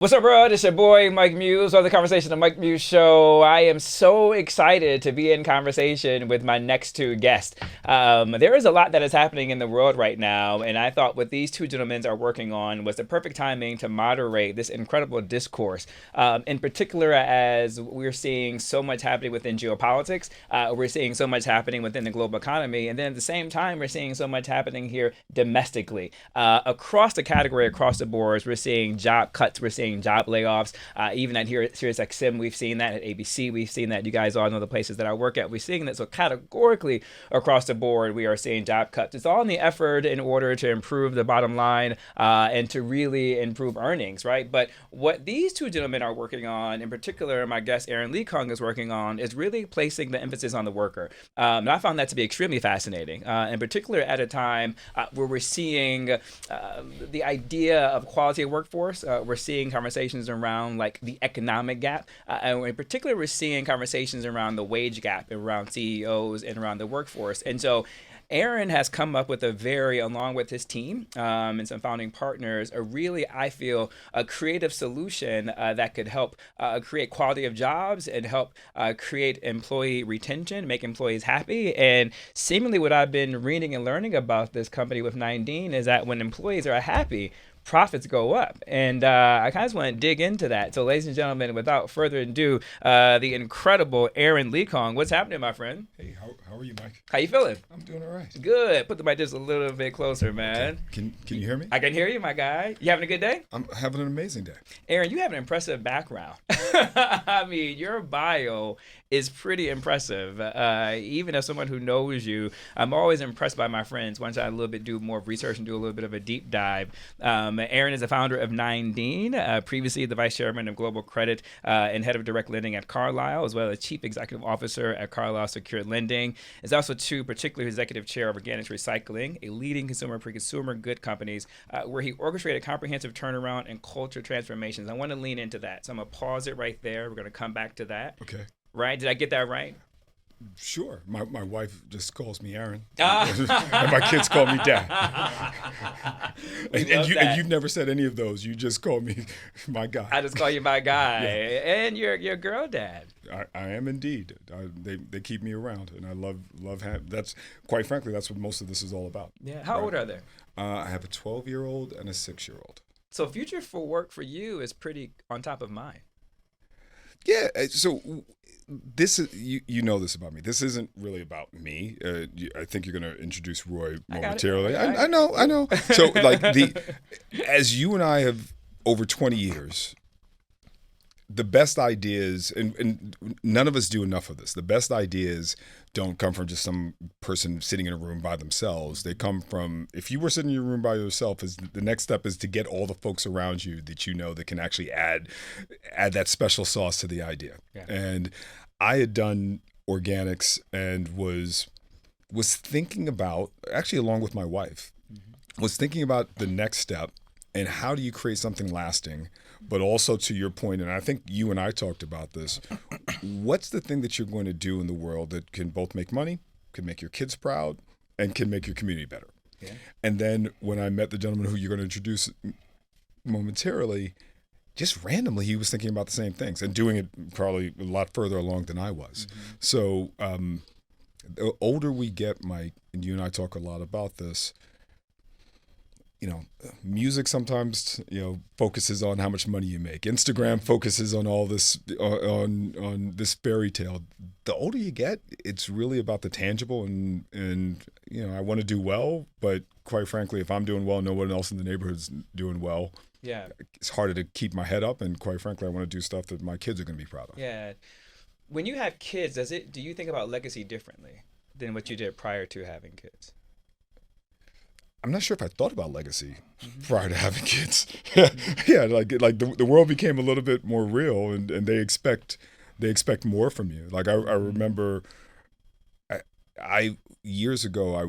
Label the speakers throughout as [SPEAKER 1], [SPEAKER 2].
[SPEAKER 1] What's up, bro? It's your boy, Mike Muse, on the Conversation, the Mike Muse Show. I am so excited to be in conversation with my next two guests. There is a lot that is happening in the world right now, and I thought what these two gentlemen are working on was the perfect timing to moderate this incredible discourse. In particular, as we're seeing so much happening within geopolitics, we're seeing so much happening within the global economy, and then at the same time, we're seeing so much happening here domestically. Across the category, across the boards, we're seeing job cuts, we're seeing job layoffs. Even at here at SiriusXM, we've seen that. At ABC, we've seen that. You guys all know the places that I work at. We're seeing that. So categorically across the board, we are seeing job cuts. It's all in the effort in order to improve the bottom line and to really improve earnings, right? But what these two gentlemen are working on, in particular, my guest Aren LeeKong is working on, is really placing the emphasis on the worker. And I found that to be extremely fascinating, in particular at a time where we're seeing the idea of quality of workforce. We're seeing conversations around like the economic gap, and in particular, we're seeing conversations around the wage gap, around CEOs, and around the workforce. And so Aren has come up with along with his team and some founding partners, a really, I feel, a creative solution that could help create quality of jobs and help create employee retention, make employees happy. And seemingly what I've been reading and learning about this company with 9 is that when employees are happy, profits go up. And I kind of just want to dig into that. So ladies and gentlemen, without further ado, the incredible Aren LeeKong. What's happening, my friend?
[SPEAKER 2] Hey, how are you, Mike?
[SPEAKER 1] How you feeling?
[SPEAKER 2] I'm doing all right.
[SPEAKER 1] Good. Put the mic just a little bit closer, man.
[SPEAKER 2] Okay. Can you hear me?
[SPEAKER 1] I can hear you, my guy. You having a good day?
[SPEAKER 2] I'm having an amazing day.
[SPEAKER 1] Aren, you have an impressive background. I mean, your bio is pretty impressive. Even as someone who knows you, I'm always impressed by my friends once I do more research and do a little bit of a deep dive. Aren is the founder of 9, previously the vice chairman of global credit and head of direct lending at Carlyle, as well as chief executive officer at Carlyle Secured Lending. Is also particularly executive chair of Organics Recycling, a leading consumer good companies, where he orchestrated comprehensive turnaround and culture transformations. I want to lean into that, so I'm gonna pause it right there. We're gonna come back to that.
[SPEAKER 2] Okay.
[SPEAKER 1] Right? Did I get that right?
[SPEAKER 2] Sure. My wife just calls me Aren, and my kids call me Dad. and you never said any of those. You just call me my guy.
[SPEAKER 1] I just call you my guy,
[SPEAKER 2] Yeah.
[SPEAKER 1] and your girl dad.
[SPEAKER 2] I am indeed. They keep me around, and I love that's quite frankly that's what most of this is all about.
[SPEAKER 1] Yeah. How old are they?
[SPEAKER 2] I have a 12-year-old and a 6-year-old.
[SPEAKER 1] So future for work for you is pretty on top of mine.
[SPEAKER 2] Yeah. So this is you know this about me. This isn't really about me. I think you're going to introduce Roy momentarily. I know. So like as you and I have over 20 years, the best ideas, and none of us do enough of this. The best ideas don't come from just some person sitting in a room by themselves. They come from, if you were sitting in your room by yourself, is the next step is to get all the folks around you that you know that can actually add that special sauce to the idea. Yeah. And I had done organics and was thinking about, actually along with my wife, was thinking about the next step and how do you create something lasting, but also to your point, and I think you and I talked about this, what's the thing that you're going to do in the world that can both make money, can make your kids proud, and can make your community better? Yeah. And then when I met the gentleman who you're going to introduce momentarily, just randomly, he was thinking about the same things and doing it probably a lot further along than I was. Mm-hmm. So the older we get, Mike, and you and I talk a lot about this, music sometimes, focuses on how much money you make. Instagram focuses on all this, on this fairy tale. The older you get, it's really about the tangible and I want to do well, but quite frankly, if I'm doing well, no one else in the neighborhood's doing well. Yeah. It's harder to keep my head up, and quite frankly, I want to do stuff that my kids are going to be proud of.
[SPEAKER 1] Yeah. When you have kids, do you think about legacy differently than what you did prior to having kids?
[SPEAKER 2] I'm not sure if I thought about legacy prior to having kids. Yeah, like the world became a little bit more real, and they expect more from you. Like I remember, I years ago I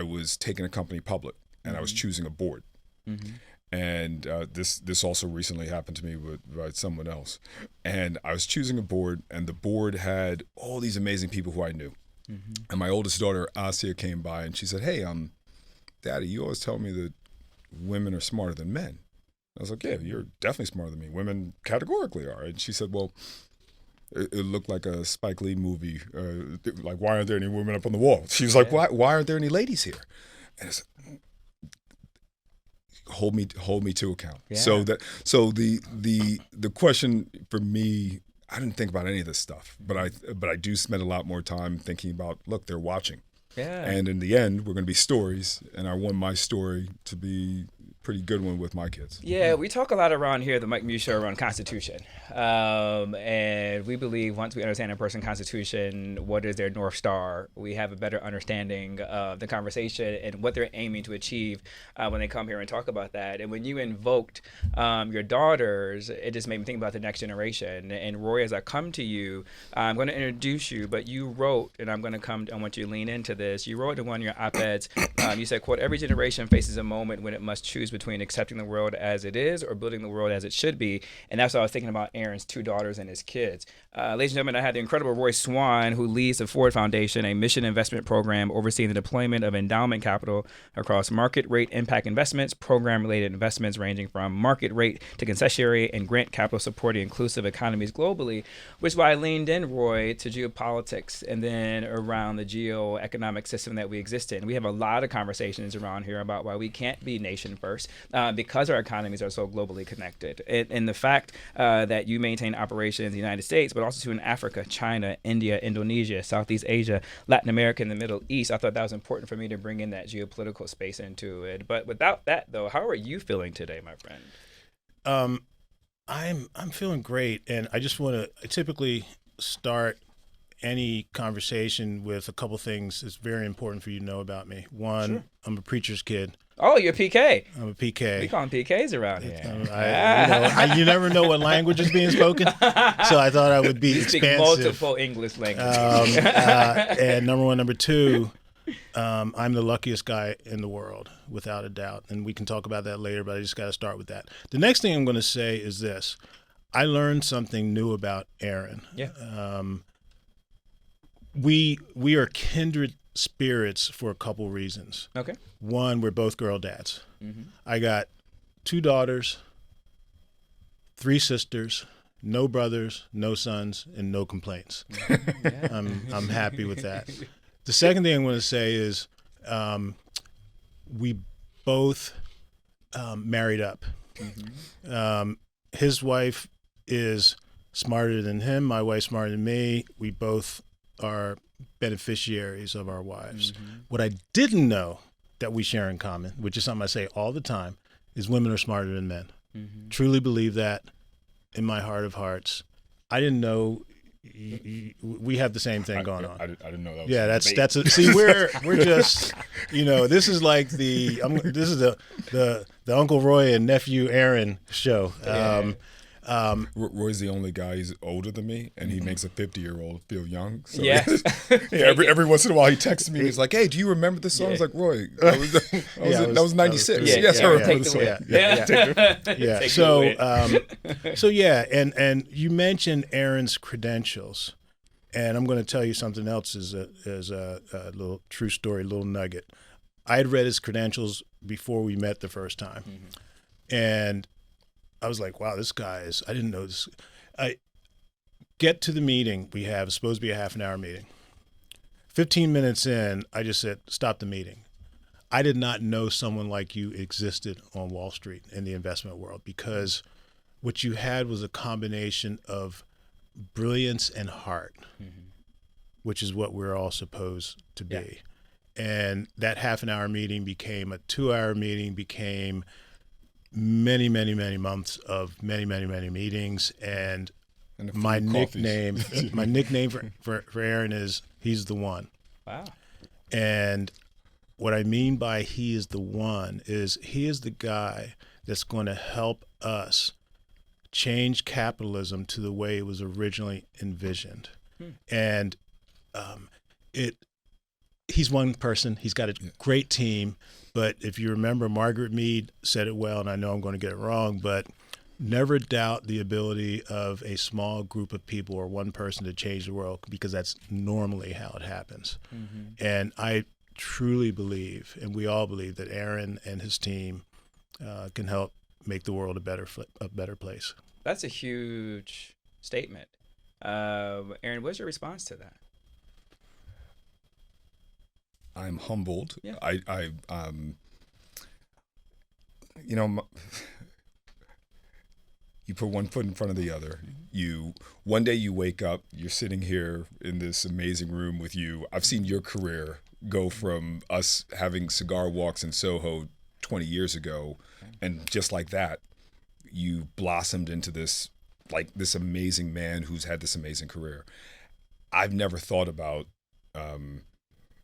[SPEAKER 2] was taking a company public, and I was choosing a board, and this also recently happened to me by someone else, and I was choosing a board, and the board had all these amazing people who I knew, and my oldest daughter Asia came by, and she said, "Hey, Daddy, you always tell me that women are smarter than men. I was like, yeah, you're definitely smarter than me. Women categorically are. And she said, well, it looked like a Spike Lee movie. Like, why aren't there any women up on the wall? She was like, why aren't there any ladies here? And I said, hold me to account. Yeah. So the question for me, I didn't think about any of this stuff, but I do spend a lot more time thinking about, look, they're watching. Yeah. And in the end, we're going to be stories, and I want my story to be pretty good one with my kids.
[SPEAKER 1] Yeah, we talk a lot around here, the Mike Muse Show, around Constitution. And we believe once we understand a person's Constitution, what is their North Star, we have a better understanding of the conversation and what they're aiming to achieve when they come here and talk about that. And when you invoked your daughters, it just made me think about the next generation. And Roy, as I come to you, I'm going to introduce you, but you wrote, and I want you to lean into this, you wrote in one of your op-eds, you said, quote, every generation faces a moment when it must choose between accepting the world as it is or building the world as it should be. And that's what I was thinking about Aren's 2 daughters and his kids. Ladies and gentlemen, I had the incredible Roy Swan, who leads the Ford Foundation, a mission investment program overseeing the deployment of endowment capital across market rate impact investments, program-related investments ranging from market rate to concessionary and grant capital supporting inclusive economies globally, which is why I leaned in, Roy, to geopolitics and then around the geoeconomic system that we exist in. We have a lot of conversations around here about why we can't be nation first because our economies are so globally connected. And the fact that you maintain operations in the United States, but also in Africa, China, India, Indonesia, Southeast Asia, Latin America, and the Middle East, I thought that was important for me to bring in that geopolitical space into it. But without that, though, how are you feeling today, my friend?
[SPEAKER 3] I'm feeling great, and I just want to typically start any conversation with a couple things that's very important for you to know about me. One, sure. I'm a preacher's kid.
[SPEAKER 1] Oh, you're a PK.
[SPEAKER 3] I'm a PK.
[SPEAKER 1] We call them PKs around here.
[SPEAKER 3] You never know what language is being spoken, so I thought I would be expansive.
[SPEAKER 1] Speak multiple English languages.
[SPEAKER 3] And number one. Number two, I'm the luckiest guy in the world, without a doubt. And we can talk about that later, but I just got to start with that. The next thing I'm going to say is this. I learned something new about Aren.
[SPEAKER 1] Yeah.
[SPEAKER 3] We are kindred spirits for a couple reasons.
[SPEAKER 1] Okay.
[SPEAKER 3] One, we're both girl dads.
[SPEAKER 1] Mm-hmm.
[SPEAKER 3] I got 2 daughters, 3 sisters, no brothers, no sons, and no complaints. Yeah. I'm happy with that. The second thing I'm going to say is we both married up.
[SPEAKER 1] Mm-hmm.
[SPEAKER 3] His wife is smarter than him. My wife's smarter than me. We both are beneficiaries of our wives.
[SPEAKER 1] Mm-hmm.
[SPEAKER 3] What I didn't know that we share in common, which is something I say all the time, is women are smarter than men.
[SPEAKER 1] Mm-hmm.
[SPEAKER 3] Truly believe that in my heart of hearts. I didn't know we have the same thing going on.
[SPEAKER 2] I didn't know that was
[SPEAKER 3] see, we're just, this is like this is the Uncle Roy and nephew Aren show.
[SPEAKER 1] Yeah.
[SPEAKER 2] Roy's the only guy who's older than me, and he makes a 50-year-old feel young. So
[SPEAKER 1] yes.
[SPEAKER 2] every once in a while he texts me. He's like, "Hey, do you remember this song?" I was like, "Roy, that was 96." Yes, I remember the song.
[SPEAKER 3] So yeah, and you mentioned Aren's credentials, and I'm going to tell you something else as a little true story, little nugget. I had read his credentials before we met the first time, and I was like, wow, this guy is, I didn't know this. I get to the meeting we have, it's supposed to be a half-an-hour meeting. 15 minutes in, I just said, stop the meeting. I did not know someone like you existed on Wall Street in the investment world, because what you had was a combination of brilliance and heart, which is what we're all supposed to be. Yeah. And that half-an-hour meeting became a 2-hour meeting, became many months of many meetings, and my nickname for Aren is he's the one.
[SPEAKER 1] Wow.
[SPEAKER 3] And what I mean by he is the one is he is the guy that's going to help us change capitalism to the way it was originally envisioned. And he's one person. He's got a great team. But if you remember, Margaret Mead said it well, and I know I'm going to get it wrong, but never doubt the ability of a small group of people or one person to change the world, because that's normally how it happens. And I truly believe, and we all believe, that Aren and his team can help make the world a better place.
[SPEAKER 1] That's a huge statement. Aren, what's your response to that?
[SPEAKER 2] I'm humbled.
[SPEAKER 1] Yeah.
[SPEAKER 2] You know, you put one foot in front of the other. One day you wake up, you're sitting here in this amazing room with you. I've seen your career go from us having cigar walks in Soho 20 years ago, and just like that, you blossomed into this amazing man who's had this amazing career. I've never thought about,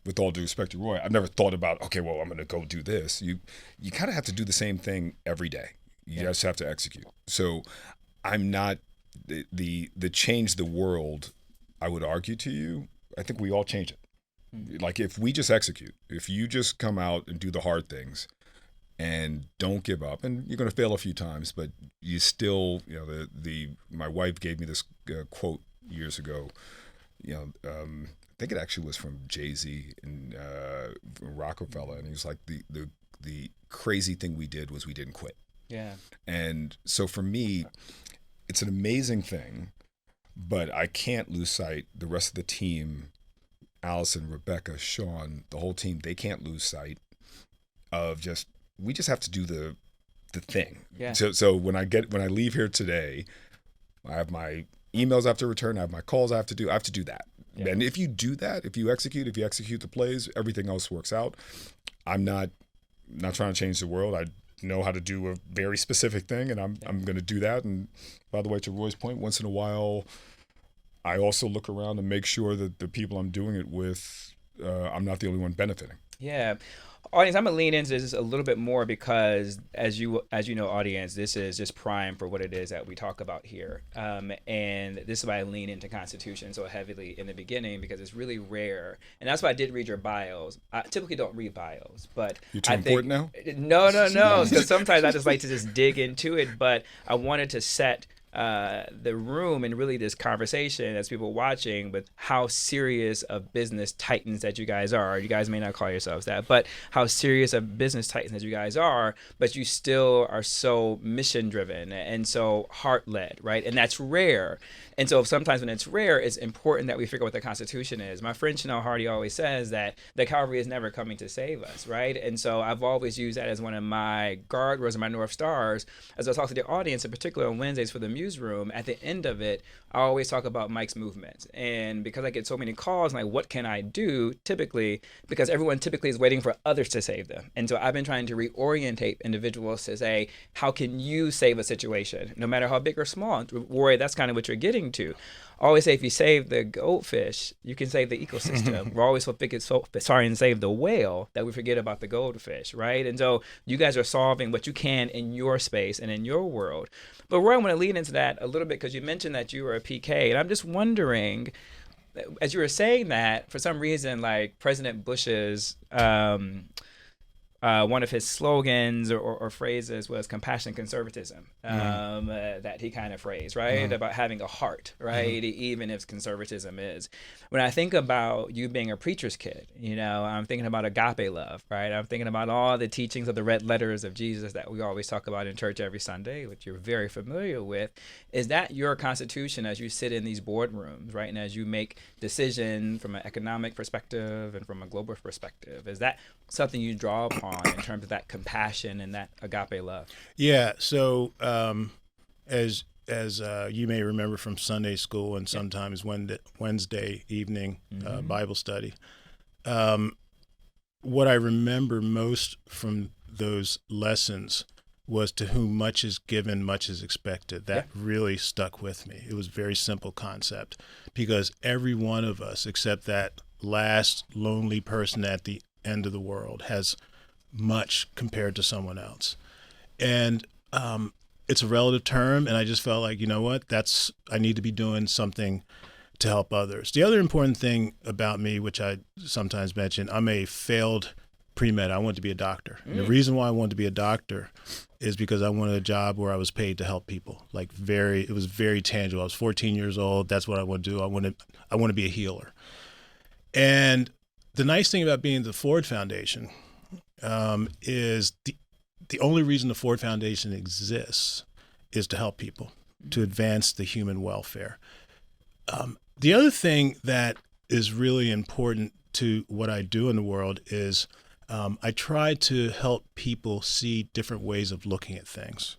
[SPEAKER 2] with all due respect to Roy, I've never thought about, okay, well, I'm going to go do this. You kind of have to do the same thing every day. You just have to execute. So I'm not the change the world, I would argue to you, I think we all change it. Like if we just execute, if you just come out and do the hard things and don't give up, and you're going to fail a few times, but you still, my wife gave me this quote years ago, I think it actually was from Jay-Z and Rockefeller, and he was like, the crazy thing we did was we didn't quit.
[SPEAKER 1] Yeah. And
[SPEAKER 2] so for me, it's an amazing thing, but I can't lose sight. The rest of the team, Allison, Rebecca, Sean, the whole team, they can't lose sight of we just have to do the thing.
[SPEAKER 1] Yeah.
[SPEAKER 2] So when I leave here today, I have my emails I have to return, I have my calls I have to do that. Yeah. And if you do that, if you execute the plays, everything else works out. I'm not trying to change the world. I know how to do a very specific thing, and I'm going to do that. And by the way, to Roy's point, once in a while, I also look around and make sure that the people I'm doing it with, I'm not the only one benefiting.
[SPEAKER 1] Yeah. Audience, I'm going to lean into this a little bit more because, as you know, audience, this is just prime for what it is that we talk about here. And this is why I lean into Constitution so heavily in the beginning, because it's really rare. And that's why I did read your bios. I typically don't read bios, but
[SPEAKER 2] you're too important now?
[SPEAKER 1] No. Because sometimes I just like to just dig into it. But I wanted to set the room and really this conversation as people watching with how serious of business titans that you guys are. You guys may not call yourselves that, but how serious of business titans that you guys are, but you still are so mission driven and so heart led, right? And that's rare. And so sometimes when it's rare, it's important that we figure out what the Constitution is. My friend Chanel Hardy always says that the cavalry is never coming to save us, right? And so I've always used that as one of my guardrails and my North Stars. As I talk to the audience, in particular on Wednesdays for the newsroom, at the end of it, I always talk about Mike's movement. And because I get so many calls, like, what can I do? Typically, because everyone typically is waiting for others to save them. And so I've been trying to reorientate individuals to say, how can you save a situation, no matter how big or small? Roy, that's kind of what you're getting to. I always say if you save the goldfish, you can save the ecosystem. We're always so sorry and save the whale that we forget about the goldfish, right? And so you guys are solving what you can in your space and in your world. But Roy, I want to lean into that a little bit because you mentioned that you were a PK, and I'm just wondering, as you were saying that, for some reason, like President Bush's one of his slogans or phrases was compassion conservatism, that he kind of phrased, right? About having a heart, right? Even if conservatism is. When I think about you being a preacher's kid, I'm thinking about agape love, right? I'm thinking about all the teachings of the red letters of Jesus that we always talk about in church every Sunday, which you're very familiar with. Is that your constitution as you sit in these boardrooms, right? And as you make decisions from an economic perspective and from a global perspective, is that something you draw upon in terms of that compassion and that agape love?
[SPEAKER 3] Yeah. So as you may remember from Sunday school and sometimes Wednesday evening Bible study, what I remember most from those lessons was to whom much is given, much is expected. That really stuck with me. It was a very simple concept because every one of us, except that last lonely person at the end of the world, has much compared to someone else. And it's a relative term, and I just felt like, you know what, I need to be doing something to help others. The other important thing about me, which I sometimes mention, I'm a failed pre-med. I wanted to be a doctor. And the reason why I wanted to be a doctor is because I wanted a job where I was paid to help people. It was very tangible. I was 14 years old. That's what I want to do. I want to be a healer. And the nice thing about being at the Ford Foundation is the only reason the Ford Foundation exists is to help people, to advance the human welfare. The other thing that is really important to what I do in the world is I try to help people see different ways of looking at things.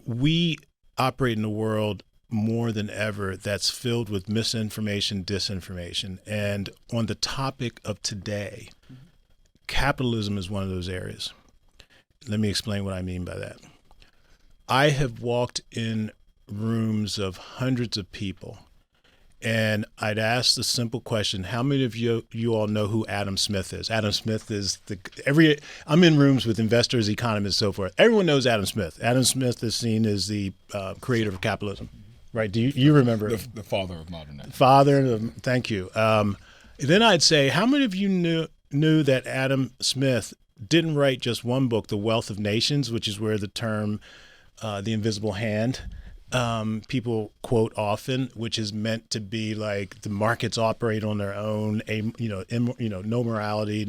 [SPEAKER 3] We operate in a world more than ever that's filled with misinformation, disinformation. And on the topic of today, capitalism is one of those areas. Let me explain what I mean by that. I have walked in rooms of hundreds of people, and I'd ask the simple question, how many of you all know who Adam Smith is? Adam Smith is I'm in rooms with investors, economists, so forth. Everyone knows Adam Smith. Adam Smith is seen as the creator of capitalism, right? Do you remember?
[SPEAKER 2] The father of modern age.
[SPEAKER 3] Thank you. Then I'd say, how many of you knew that Adam Smith didn't write just one book, The Wealth of Nations, which is where the term the invisible hand people quote often, which is meant to be like the markets operate on their own, no morality,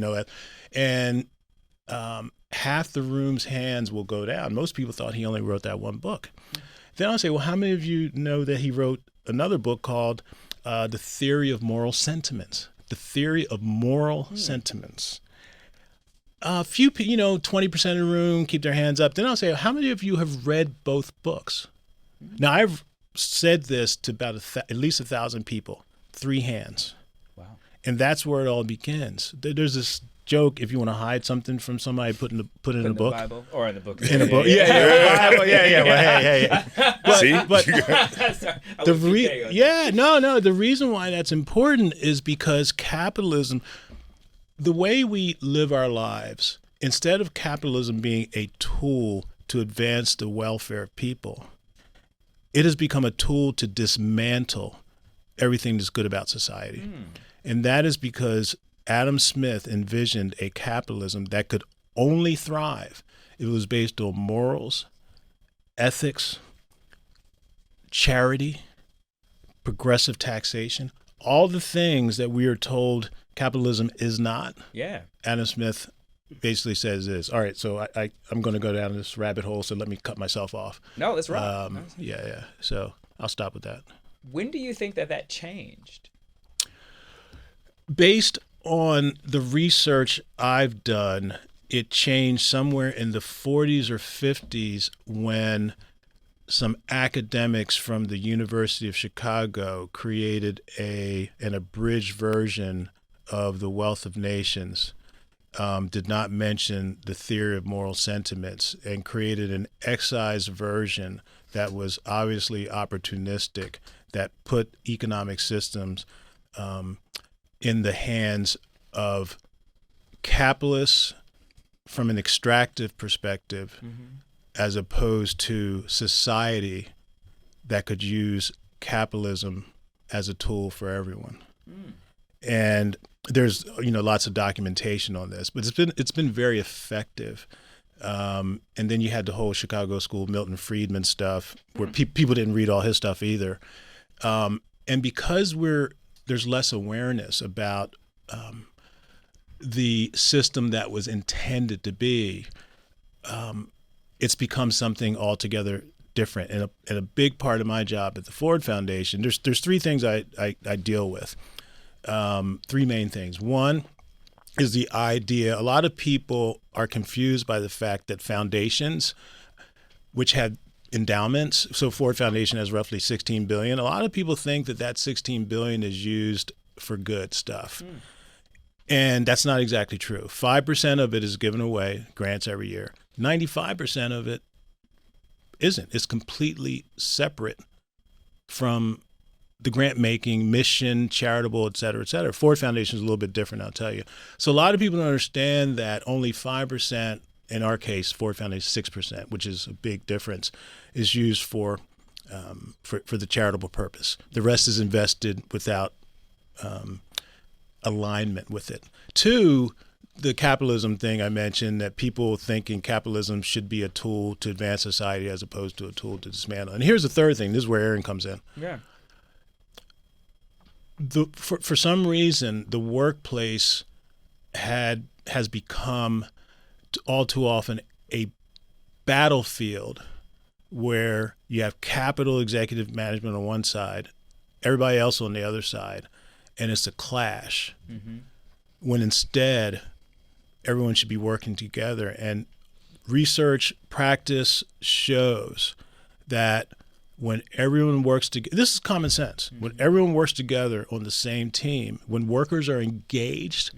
[SPEAKER 3] and half the room's hands will go down. Most people thought he only wrote that one book. Then I'll say, well, how many of you know that he wrote another book called The Theory of Moral Sentiments? The Theory of Moral Sentiments. A few, 20% of the room keep their hands up. Then I'll say, how many of you have read both books? Now, I've said this to about at least 1,000 people, 3 hands.
[SPEAKER 1] Wow.
[SPEAKER 3] And that's where it all begins. There's this joke, if you want to hide something from somebody, put in a book.
[SPEAKER 1] Bible or in the book.
[SPEAKER 3] In a book. Yeah. Bible, yeah. Well, hey. But the reason why that's important is because capitalism, the way we live our lives, instead of capitalism being a tool to advance the welfare of people, it has become a tool to dismantle everything that's good about society. And that is because Adam Smith envisioned a capitalism that could only thrive if it was based on morals, ethics, charity, progressive taxation, all the things that we are told capitalism is not.
[SPEAKER 1] Yeah.
[SPEAKER 3] Adam Smith basically says this, all right, so I'm going to go down this rabbit hole, so let me cut myself off.
[SPEAKER 1] No, that's right.
[SPEAKER 3] Yeah. So I'll stop with that.
[SPEAKER 1] When do you think that changed?
[SPEAKER 3] Based on the research I've done, it changed somewhere in the 40s or 50s when some academics from the University of Chicago created an abridged version of The Wealth of Nations. Did not mention the theory of moral sentiments, and created an excised version that was obviously opportunistic, that put economic systems in the hands of capitalists from an extractive perspective, as opposed to society that could use capitalism as a tool for everyone. And there's lots of documentation on this, but it's been very effective. And then you had the whole Chicago School Milton Friedman stuff, where people didn't read all his stuff either. And because there's less awareness about the system that was intended to be, it's become something altogether different. And a big part of my job at the Ford Foundation, there's 3 things I deal with. 3 main things. One is the idea, a lot of people are confused by the fact that foundations, which had endowments, so Ford Foundation has roughly $16 billion. A lot of people think that $16 billion is used for good stuff. And that's not exactly true. 5% of it is given away, grants every year. 95% of it isn't. It's completely separate from the grant-making, mission, charitable, et cetera, et cetera. Ford Foundation is a little bit different, I'll tell you. So a lot of people don't understand that only 5%, in our case, Ford Foundation 6%, which is a big difference, is used for the charitable purpose. The rest is invested without alignment with it. 2, the capitalism thing I mentioned, that people thinking capitalism should be a tool to advance society as opposed to a tool to dismantle. And here's the 3rd thing. This is where Aren comes in.
[SPEAKER 1] Yeah.
[SPEAKER 3] For some reason, the workplace has become all too often a battlefield where you have capital executive management on one side, everybody else on the other side, and it's a clash. When instead, everyone should be working together. And research practice shows that when everyone works together, this is common sense. When everyone works together on the same team, when workers are engaged,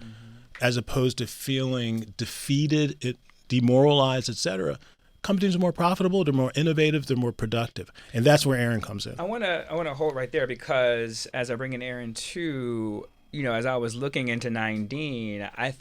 [SPEAKER 3] as opposed to feeling defeated, demoralized, et cetera, companies are more profitable, they're more innovative, they're more productive. And that's where Aren comes in.
[SPEAKER 1] I wanna hold right there, because as I bring in Aren too, as I was looking into 9D, I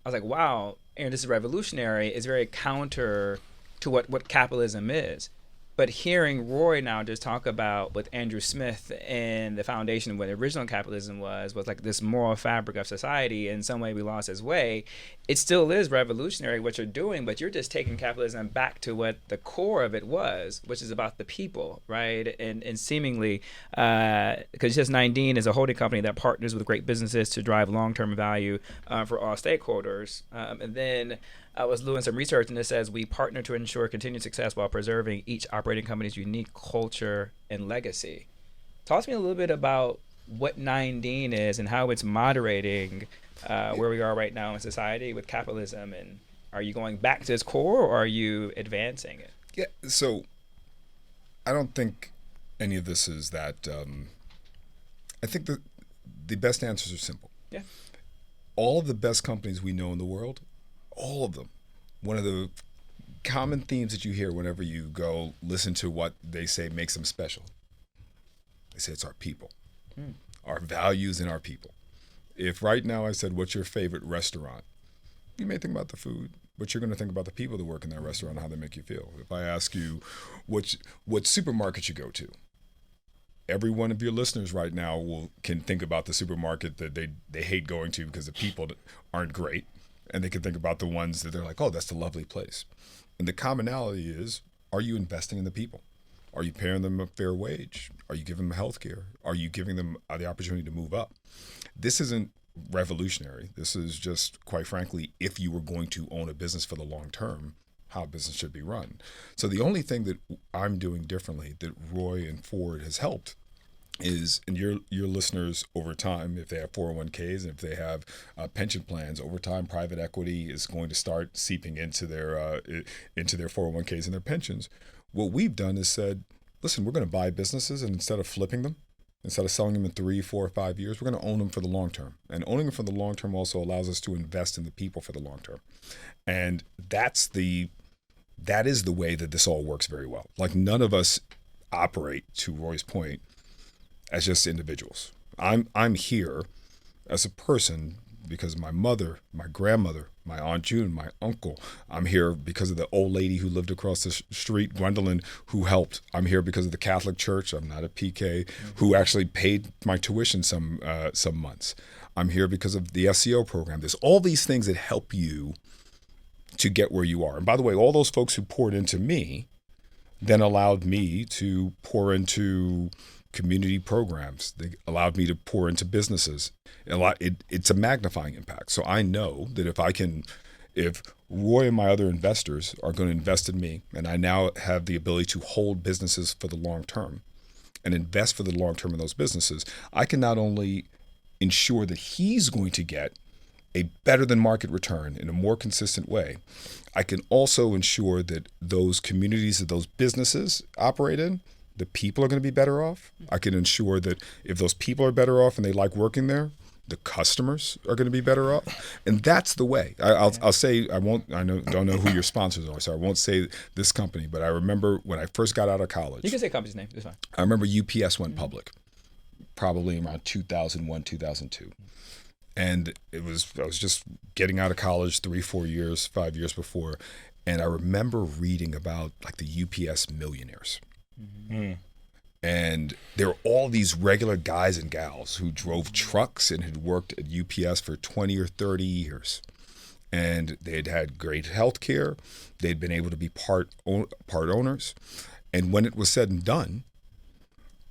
[SPEAKER 1] was like, wow, Aren, this is revolutionary. It's very counter to what capitalism is. But hearing Roy now just talk about with Andrew Smith and the foundation of what original capitalism was like this moral fabric of society, in some way we lost his way. It still is revolutionary what you're doing, but you're just taking capitalism back to what the core of it was, which is about the people, right? And seemingly, because just 9D is a holding company that partners with great businesses to drive long-term value for all stakeholders. And then I was doing some research, and it says we partner to ensure continued success while preserving each operating company's unique culture and legacy. Talk to me a little bit about what 9D is and how it's moderating where we are right now in society with capitalism. And are you going back to its core, or are you advancing it?
[SPEAKER 2] Yeah, so I don't think any of this is that. I think that the best answers are simple.
[SPEAKER 1] Yeah.
[SPEAKER 2] All of the best companies we know in the world, all of them, one of the common themes that you hear whenever you go listen to what they say makes them special, they say it's our people, our values and our people. If right now I said, what's your favorite restaurant? You may think about the food, but you're going to think about the people that work in that restaurant and how they make you feel. If I ask you what supermarket you go to, every one of your listeners right now can think about the supermarket that they hate going to because the people aren't great. And they can think about the ones that they're like, oh, that's the lovely place. And the commonality is, are you investing in the people? Are you paying them a fair wage? Are you giving them health care? Are you giving them the opportunity to move up? This isn't revolutionary. This is just, quite frankly, if you were going to own a business for the long term, how business should be run. So the only thing that I'm doing differently that Roy and Ford has helped is, and your listeners over time, if they have 401ks and if they have pension plans, over time private equity is going to start seeping into their 401ks and their pensions. What we've done is said, listen, we're going to buy businesses, and instead of flipping them, instead of selling them in 3, 4, or 5 years, we're going to own them for the long term. And owning them for the long term also allows us to invest in the people for the long term. And that is the way that this all works very well. Like, none of us operate, to Roy's point, as just individuals. I'm here as a person because my mother, my grandmother, my Aunt June, my uncle. I'm here because of the old lady who lived across the street, Gwendolyn, who helped. I'm here because of the Catholic Church. I'm not a PK, who actually paid my tuition some months. I'm here because of the SEO program. There's all these things that help you to get where you are. And by the way, all those folks who poured into me then allowed me to pour into community programs. They allowed me to pour into businesses. It's a magnifying impact. So I know that if Roy and my other investors are going to invest in me, and I now have the ability to hold businesses for the long term and invest for the long term in those businesses, I can not only ensure that he's going to get a better than market return in a more consistent way, I can also ensure that those communities that those businesses operate in, the people are going to be better off. I can ensure that if those people are better off and they like working there, the customers are going to be better off. And that's the way. I'll say, don't know who your sponsors are, so I won't say this company, but I remember when I first got out of college.
[SPEAKER 1] You can say company's name, it's fine.
[SPEAKER 2] I remember UPS went public, probably around 2001, 2002. And I was just getting out of college 3, 4 years, 5 years before. And I remember reading about like the UPS millionaires. Mm-hmm. And there were all these regular guys and gals who drove trucks and had worked at UPS for 20 or 30 years. And they'd had great health care. They'd been able to be part owners. And when it was said and done,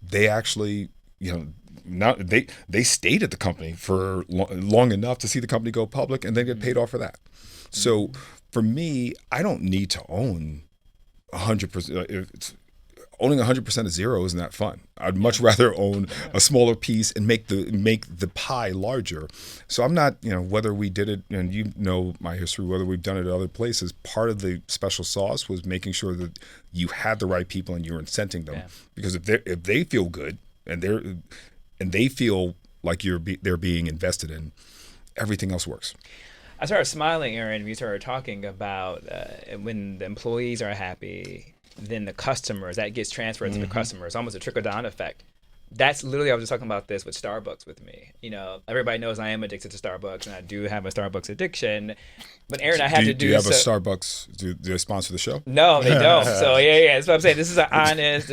[SPEAKER 2] they actually, they stayed at the company for long enough to see the company go public, and they get paid off for that. So for me, I don't need to own 100%. Owning 100% of zero isn't that fun. I'd much rather own a smaller piece and make the pie larger. So I'm not, whether we did it, and you know my history, whether we've done it at other places, part of the special sauce was making sure that you had the right people and you're incenting them. Yeah. Because if they feel good and they feel like they're being invested in, everything else works.
[SPEAKER 1] I started smiling, Aren, when you started talking about when the employees are happy, then the customers, that gets transferred to the customers, almost a trickle-down effect. That's literally, I was just talking about this with Starbucks with me. Everybody knows I am addicted to Starbucks, and I do have a Starbucks addiction. But Aren, I had to do.
[SPEAKER 2] Do you have a Starbucks? Do they sponsor the show?
[SPEAKER 1] No, they don't. So yeah. That's what I'm saying. This is an honest,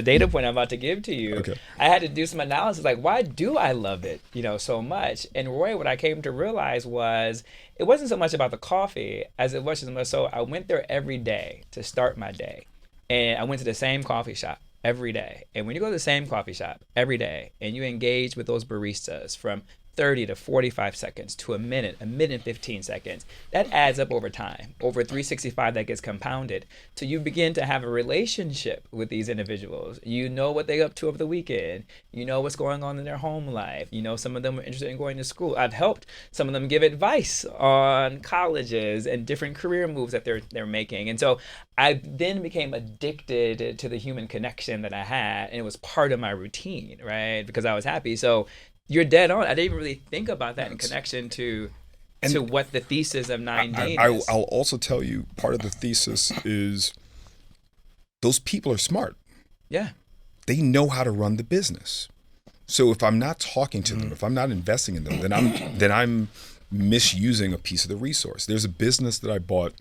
[SPEAKER 1] data point I'm about to give to you.
[SPEAKER 2] Okay.
[SPEAKER 1] I had to do some analysis, like why do I love it, so much? And Roy, what I came to realize was it wasn't so much about the coffee as it was so I went there every day to start my day, and I went to the same coffee shop every day. And when you go to the same coffee shop every day and you engage with those baristas from 30 to 45 seconds to a minute and 15 seconds, that adds up over time. Over 365, that gets compounded. So you begin to have a relationship with these individuals. You know what they're up to over the weekend. You know what's going on in their home life. Some of them are interested in going to school. I've helped some of them give advice on colleges and different career moves that they're making. And so I then became addicted to the human connection that I had, and it was part of my routine, right? Because I was happy. So you're dead on. I didn't even really think about that in connection to what the thesis of 9D is.
[SPEAKER 2] I'll also tell you, part of the thesis is those people are smart.
[SPEAKER 1] Yeah.
[SPEAKER 2] They know how to run the business. So if I'm not talking to them, if I'm not investing in them, then I'm misusing a piece of the resource. There's a business that I bought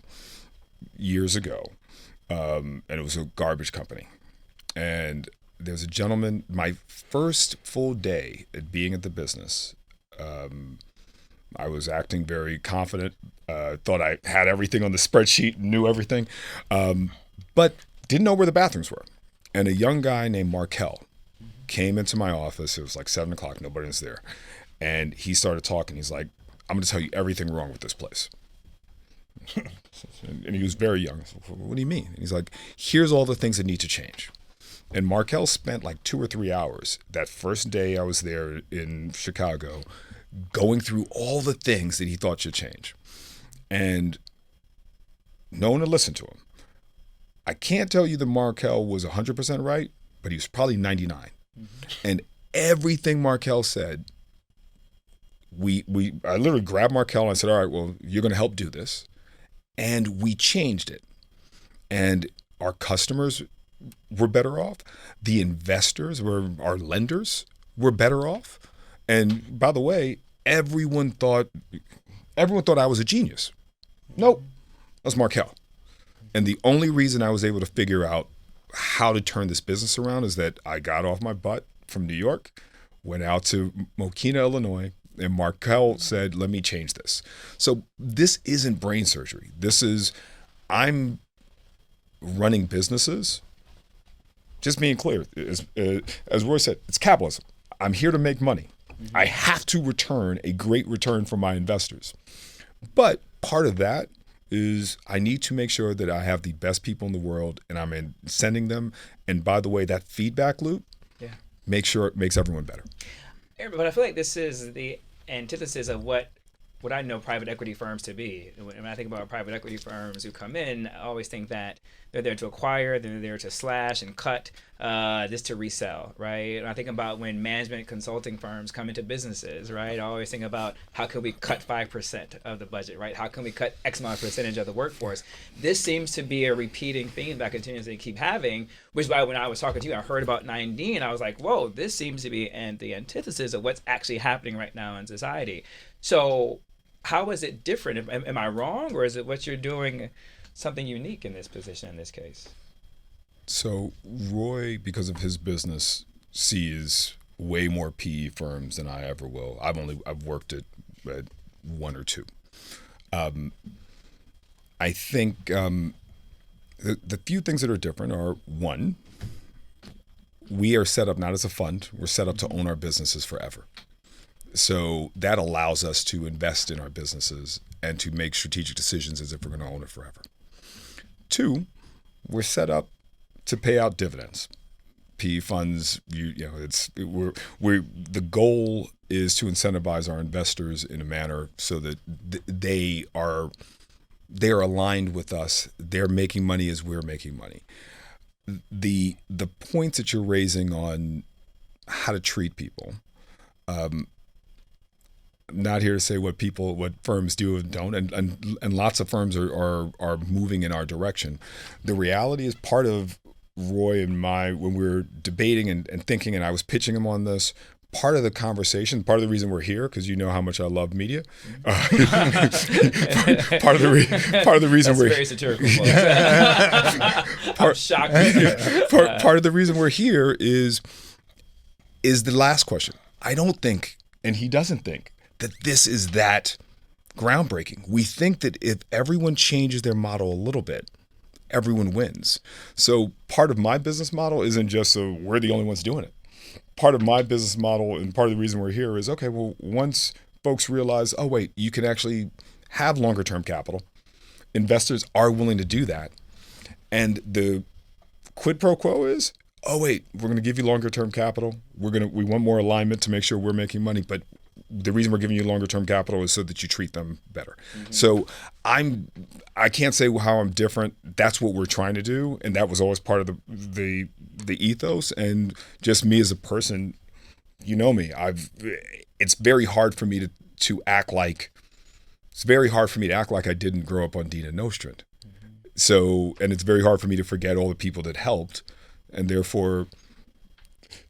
[SPEAKER 2] years ago, and it was a garbage company. And there's a gentleman, my first full day at being at the business, I was acting very confident, thought I had everything on the spreadsheet, knew everything, but didn't know where the bathrooms were. And a young guy named Markel came into my office. It was like 7 o'clock, nobody was there. And he started talking. He's like, I'm going to tell you everything wrong with this place. And he was very young. I said, what do you mean? And he's like, here's all the things that need to change. And Markel spent like 2 or 3 hours that first day I was there in Chicago going through all the things that he thought should change. And no one had listened to him. I can't tell you that Markel was 100% right, but he was probably 99. And everything Markel said, I literally grabbed Markel and I said, all right, well, you're going to help do this. And we changed it. And our customers were better off. The investors, our lenders, were better off. And by the way, everyone thought I was a genius. Nope, that was Markel. And the only reason I was able to figure out how to turn this business around is that I got off my butt from New York, went out to Mokina, Illinois, and Markel said, let me change this. So this isn't brain surgery. I'm running businesses. Just being clear, as Roy said, it's capitalism. I'm here to make money. I have to return a great return for my investors. But part of that is I need to make sure that I have the best people in the world and I'm sending them. And by the way, that feedback loop, make sure it makes everyone better.
[SPEAKER 1] But I feel like this is the antithesis of what I know private equity firms to be. When I think about private equity firms who come in, I always think that they're there to acquire, they're there to slash and cut, just to resell, right? And I think about when management consulting firms come into businesses, right? I always think about how can we cut 5% of the budget, right? How can we cut X amount of percentage of the workforce? This seems to be a repeating theme that I continuously keep having, which is why when I was talking to you, I heard about 9D and I was like, whoa, this seems to be the antithesis of what's actually happening right now in society. So how is it different? Am I wrong, or is it what you're doing something unique in this position in this case?
[SPEAKER 2] So Roy, because of his business, sees way more PE firms than I ever will. I've worked at 1 or 2. I think the few things that are different are, one, we are set up not as a fund. We're set up to own our businesses forever. So that allows us to invest in our businesses and to make strategic decisions as if we're going to own it forever. 2, we're set up to pay out dividends. PE funds, the goal is to incentivize our investors in a manner so that they are aligned with us. They're making money as we're making money. The points that you're raising on how to treat people, I'm not here to say what firms do and don't, and lots of firms are moving in our direction. The reality is, part of Roy and when we were debating and thinking, and I was pitching him on this, part of the conversation, part of the reason we're here, because you know how much I love media. Part of the reason we're
[SPEAKER 1] very satirical. I'm shocked.
[SPEAKER 2] Part of the reason we're here is the last question. I don't think, and he doesn't think, that this is that groundbreaking. We think that if everyone changes their model a little bit, everyone wins. So part of my business model isn't just so we're the only ones doing it. Part of my business model, and part of the reason we're here, is okay, well, once folks realize, oh wait, you can actually have longer term capital, investors are willing to do that, and the quid pro quo is, oh wait, we're going to give you longer term capital, we want more alignment to make sure we're making money, but the reason we're giving you longer term capital is so that you treat them better. Mm-hmm. So I can't say how I'm different. That's what we're trying to do, and that was always part of the ethos. And just me as a person, you know me. It's very hard for me to act like I didn't grow up on Dina Nostrand. Mm-hmm. So, and it's very hard for me to forget all the people that helped, and therefore,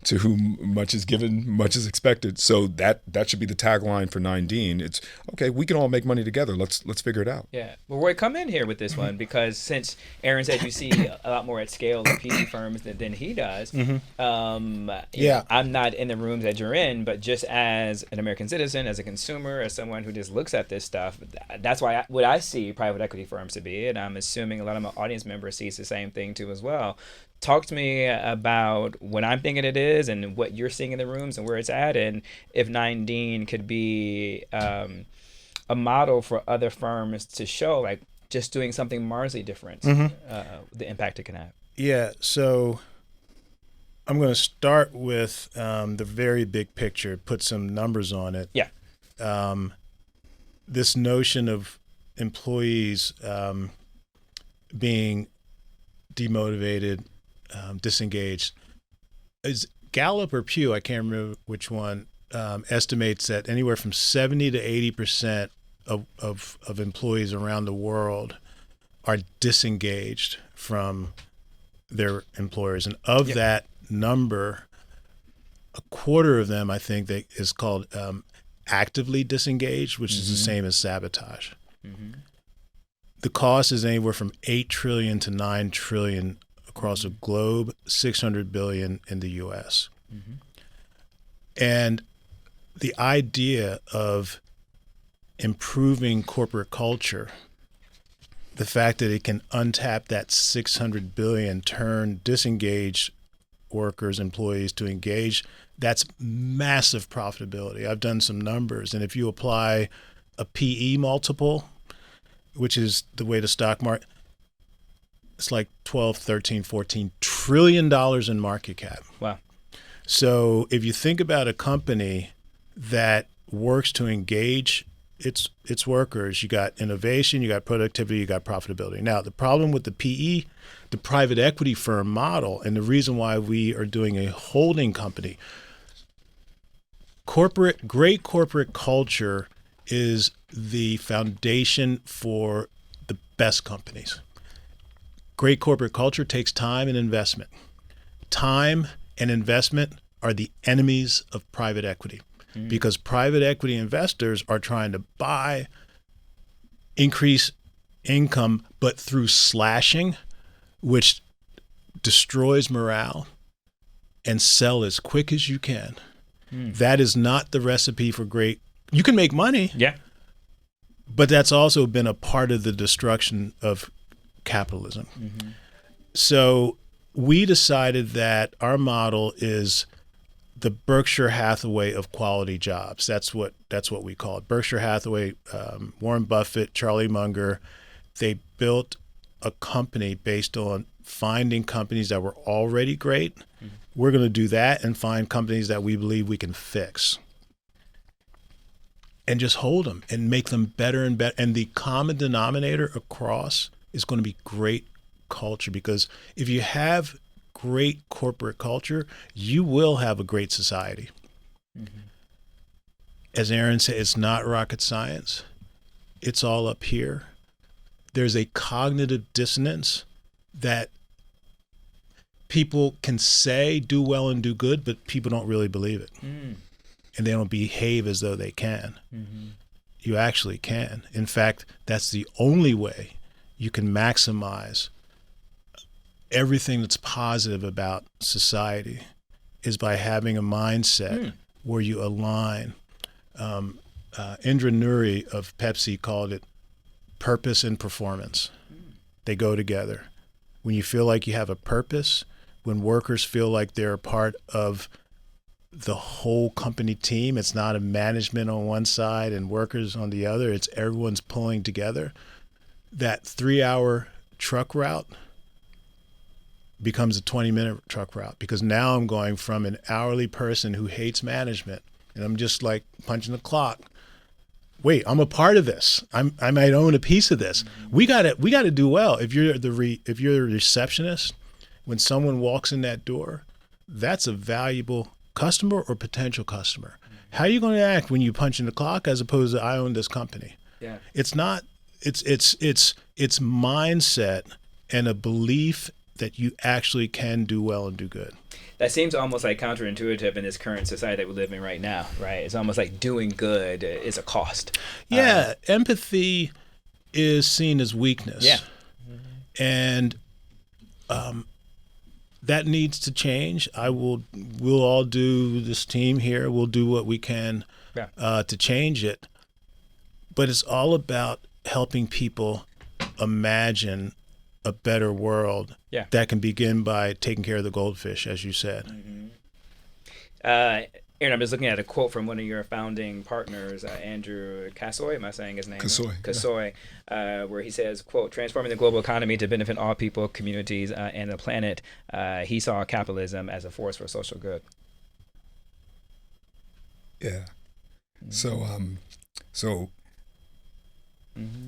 [SPEAKER 2] to whom much is given, much is expected. So that should be the tagline for 9Dean. It's okay, we can all make money together. Let's figure it out.
[SPEAKER 1] Yeah. Well, Roy, come in here with this one, because since Aren said you see a lot more at scale of PE firms than he does, mm-hmm. I'm not in the rooms that you're in, but just as an American citizen, as a consumer, as someone who just looks at this stuff, that's why what I see private equity firms to be, and I'm assuming a lot of my audience members sees the same thing too as well. Talk to me about what I'm thinking it is and what you're seeing in the rooms and where it's at, and if 9Dean could be a model for other firms to show, like just doing something marginally different, mm-hmm. The impact it can have.
[SPEAKER 3] Yeah, so I'm going to start with the very big picture, put some numbers on it.
[SPEAKER 1] Yeah.
[SPEAKER 3] This notion of employees being demotivated, disengaged, is Gallup or Pew, I can't remember which one, estimates that anywhere from 70 to 80% of employees around the world are disengaged from their employers. And of that number, a quarter of them, I think, is called actively disengaged, which mm-hmm. is the same as sabotage. Mm-hmm. The cost is anywhere from $8 trillion to $9 trillion across the globe, $600 billion in the U.S. Mm-hmm. And the idea of improving corporate culture, the fact that it can untap that $600 billion, turn disengaged workers, employees to engage, that's massive profitability. I've done some numbers, and if you apply a PE multiple, which is the way the stock market, it's like 12, 13, 14 trillion dollars in market cap.
[SPEAKER 1] Wow.
[SPEAKER 3] So if you think about a company that works to engage its workers, you got innovation, you got productivity, you got profitability. Now, the problem with the PE, the private equity firm model, and the reason why we are doing a holding company, great corporate culture is the foundation for the best companies. Great corporate culture takes time and investment. Time and investment are the enemies of private equity, because private equity investors are trying to buy, increase income, but through slashing, which destroys morale, and sell as quick as you can. That is not the recipe for great. You can make money.
[SPEAKER 1] Yeah.
[SPEAKER 3] But that's also been a part of the destruction of capitalism. Mm-hmm. So we decided that our model is the Berkshire Hathaway of quality jobs. That's what we call it. Berkshire Hathaway, Warren Buffett, Charlie Munger, they built a company based on finding companies that were already great. We're going to do that and find companies that we believe we can fix. And just hold them and make them better and better. And the common denominator across is going to be great culture, because if you have great corporate culture, you will have a great society. As Aren said, it's not rocket science. It's all up here. There's a cognitive dissonance that people can say do well and do good, but people don't really believe it. And they don't behave as though they can. You actually can. In fact, that's the only way you can maximize everything that's positive about society, is by having a mindset where you align. Indra Nooyi of Pepsi called it purpose and performance. They go together. When you feel like you have a purpose, when workers feel like they're a part of the whole company team, it's not a management on one side and workers on the other, it's everyone's pulling together. That 3-hour truck route becomes a 20-minute truck route, because now I'm going from an hourly person who hates management and I'm just like punching the clock. Wait, I'm a part of this. I might own a piece of this. We gotta do well. If you're a receptionist, when someone walks in that door, that's a valuable customer or potential customer. How are you going to act when you punch in the clock as opposed to I own this company?
[SPEAKER 1] Yeah.
[SPEAKER 3] It's not. It's mindset and a belief that you actually can do well and do good.
[SPEAKER 1] That seems almost like counterintuitive in this current society that we live in right now, right? It's almost like doing good is a cost.
[SPEAKER 3] Yeah, empathy is seen as weakness.
[SPEAKER 1] Yeah.
[SPEAKER 3] And that needs to change. We'll all do, this team here, we'll do what we can to change it. But it's all about helping people imagine a better world that can begin by taking care of the goldfish, as you said.
[SPEAKER 1] Aren, I'm just looking at a quote from one of your founding partners, Andrew Kassoy. Am I saying his name? Kassoy, where he says, quote, transforming the global economy to benefit all people, communities, and the planet. He saw capitalism as a force for social good.
[SPEAKER 2] Yeah. So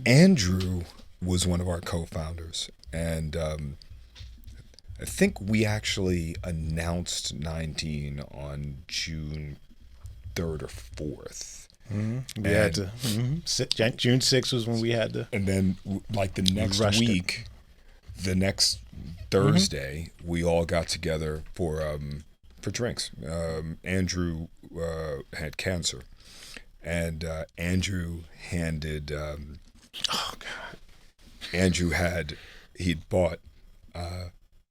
[SPEAKER 2] Andrew was one of our co-founders, and I think we actually announced 19 on June 3rd or 4th.
[SPEAKER 3] We had to. June 6th was when we had to.
[SPEAKER 2] And then, like the next week, the next Thursday, we all got together for drinks. Andrew had cancer, and Andrew handed. Andrew he'd bought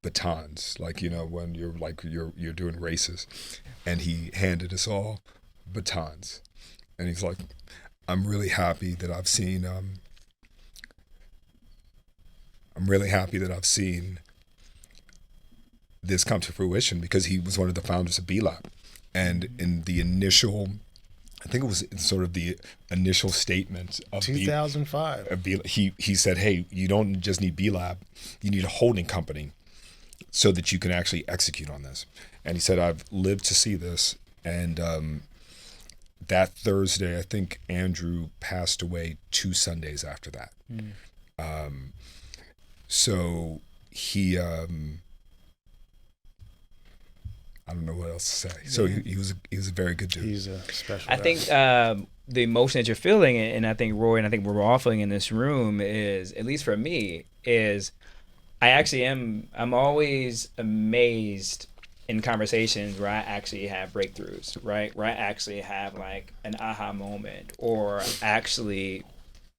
[SPEAKER 2] batons, like, you know, when you're doing races, and he handed us all batons, and he's like, I'm really happy that I've seen this come to fruition, because he was one of the founders of B-Lab, and in the initial, I think it was sort of the initial statement of
[SPEAKER 3] 2005.
[SPEAKER 2] He said, hey, you don't just need B-Lab, you need a holding company so that you can actually execute on this. And he said, I've lived to see this. And that Thursday, I think Andrew passed away 2 Sundays after that. So he, I don't know what else to say. So he was a very good dude.
[SPEAKER 3] He's a special
[SPEAKER 1] I
[SPEAKER 3] guy.
[SPEAKER 1] think the emotion that you're feeling, and I think Roy and I think we're all feeling in this room, is, at least for me, is I'm always amazed in conversations where I actually have breakthroughs, right? Where I actually have like an aha moment, or actually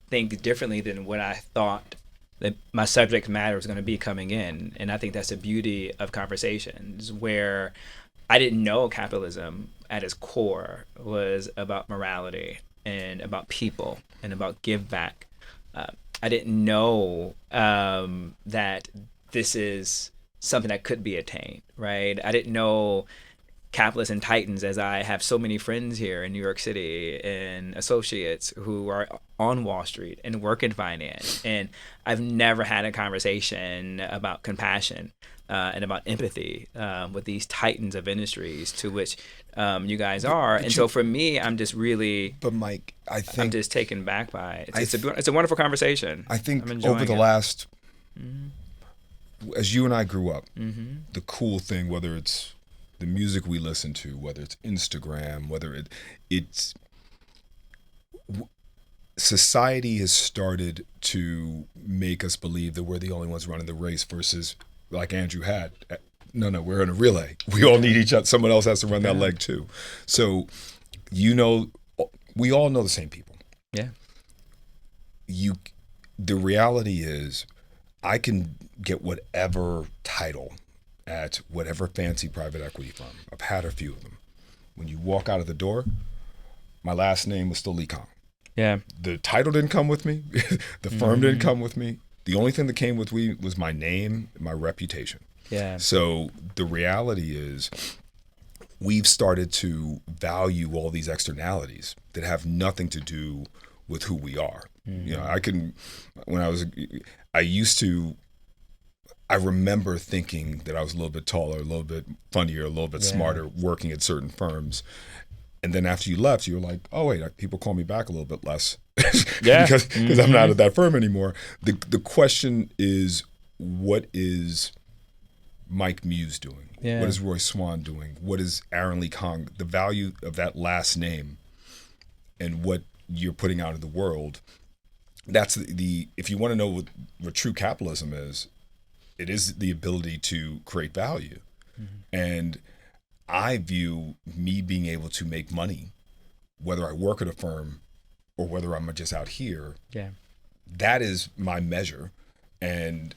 [SPEAKER 1] think differently than what I thought that my subject matter was going to be coming in. And I think that's the beauty of conversations, where I didn't know capitalism at its core was about morality and about people and about give back. I didn't know that this is something that could be attained, right? I didn't know capitalists and titans, as I have so many friends here in New York City and associates who are on Wall Street and work in finance. And I've never had a conversation about compassion and about empathy with these titans of industries to which you guys are. And so for me, I'm just really,
[SPEAKER 2] but Mike, I think
[SPEAKER 1] I'm just taken back by it. It's a wonderful conversation.
[SPEAKER 2] I think over the last, as you and I grew up, the cool thing, whether it's the music we listen to, whether it's Instagram, whether it's society has started to make us believe that we're the only ones running the race versus, like Andrew had, no, we're in a relay. We all need each other. Someone else has to run that leg too. So, we all know the same people.
[SPEAKER 1] Yeah.
[SPEAKER 2] The reality is, I can get whatever title at whatever fancy private equity firm. I've had a few of them. When you walk out of the door, my last name was still LeeKong.
[SPEAKER 1] Yeah.
[SPEAKER 2] The title didn't come with me. The firm didn't come with me. The only thing that came with me was my name, my reputation.
[SPEAKER 1] Yeah.
[SPEAKER 2] So the reality is, we've started to value all these externalities that have nothing to do with who we are. I remember thinking that I was a little bit taller, a little bit funnier, a little bit smarter working at certain firms. And then after you left, you were like, oh, wait, people call me back a little bit less because I'm not at that firm anymore. The question is, what is Mike Muse doing?
[SPEAKER 1] Yeah.
[SPEAKER 2] What is Roy Swan doing? What is Aren LeeKong? The value of that last name and what you're putting out in the world. That's if you want to know what true capitalism is, it is the ability to create value. And I view me being able to make money, whether I work at a firm or whether I'm just out here.
[SPEAKER 1] Yeah.
[SPEAKER 2] That is my measure. And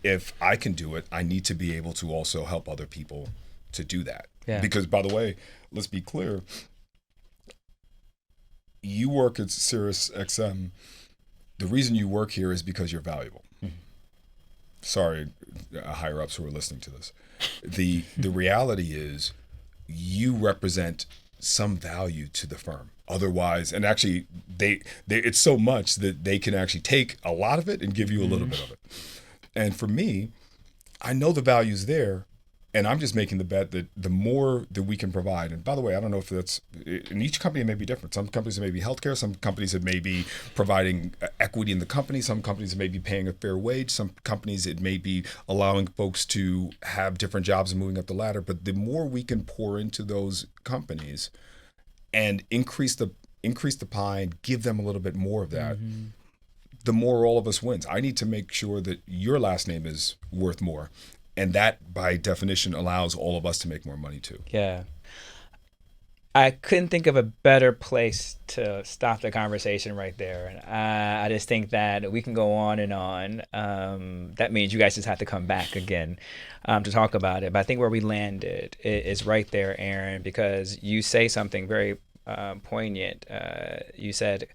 [SPEAKER 2] if I can do it, I need to be able to also help other people to do that.
[SPEAKER 1] Yeah.
[SPEAKER 2] Because, by the way, let's be clear, you work at SiriusXM. The reason you work here is because you're valuable. Sorry, higher ups who are listening to this. The reality is, you represent some value to the firm. Otherwise, and actually, it's so much that they can actually take a lot of it and give you a little bit of it. And for me, I know the value's there, and I'm just making the bet that the more that we can provide, and by the way, I don't know if that's, in each company it may be different. Some companies it may be healthcare, some companies it may be providing equity in the company, some companies it may be paying a fair wage, some companies it may be allowing folks to have different jobs and moving up the ladder. But the more we can pour into those companies and increase the pie and give them a little bit more of that, the more all of us wins. I need to make sure that your last name is worth more. And that, by definition, allows all of us to make more money too.
[SPEAKER 1] Yeah. I couldn't think of a better place to stop the conversation right there. And I just think that we can go on and on. That means you guys just have to come back again to talk about it. But I think where we landed is right there, Aren, because you say something very poignant. You said,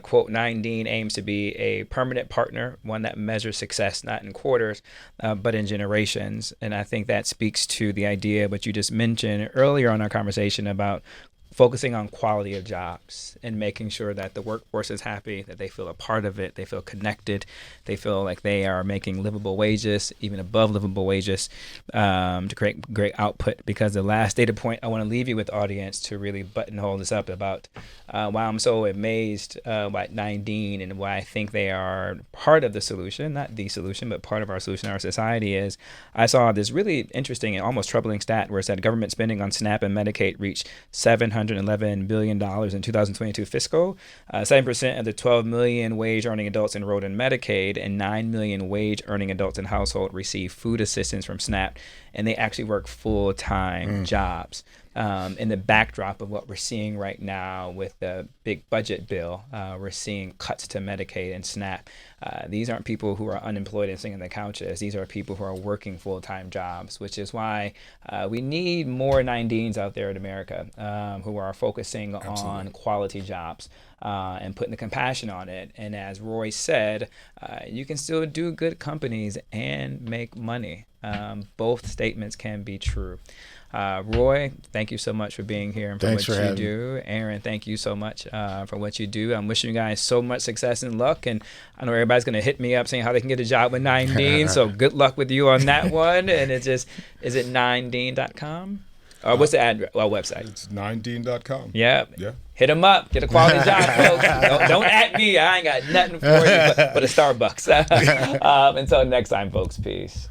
[SPEAKER 1] quote, Nine Dean aims to be a permanent partner, one that measures success not in quarters, but in generations. And I think that speaks to the idea, what you just mentioned earlier on our conversation about focusing on quality of jobs and making sure that the workforce is happy, that they feel a part of it, they feel connected, they feel like they are making livable wages, even above livable wages, to create great output. Because the last data point I want to leave you with, audience, to really buttonhole this up about why I'm so amazed by Nine Dean and why I think they are part of the solution, not the solution, but part of our solution in our society, is I saw this really interesting and almost troubling stat where it said government spending on SNAP and Medicaid reached $711 billion in 2022 fiscal. 7% of the 12 million wage-earning adults enrolled in Medicaid and 9 million wage-earning adults in household receive food assistance from SNAP, and they actually work full-time jobs. In the backdrop of what we're seeing right now with the big budget bill, we're seeing cuts to Medicaid and SNAP. These aren't people who are unemployed and sitting on the couches. These are people who are working full-time jobs, which is why we need more Nine Deans out there in America who are focusing on quality jobs. and putting the compassion on it. And as Roy said, you can still do good companies and make money. Both statements can be true. Roy, thank you so much for being here and for what you do. Aren, thank you so much for what you do. I'm wishing you guys so much success and luck. And I know everybody's going to hit me up saying how they can get a job with 9Dean. So good luck with you on that one. And it's just, is it 9dean.com? Or what's the address? Well, website.
[SPEAKER 2] It's 9dean.com.
[SPEAKER 1] Yeah.
[SPEAKER 2] Yeah.
[SPEAKER 1] Hit them up. Get a quality job, folks. Don't at me. I ain't got nothing for you but a Starbucks. Until next time, folks. Peace.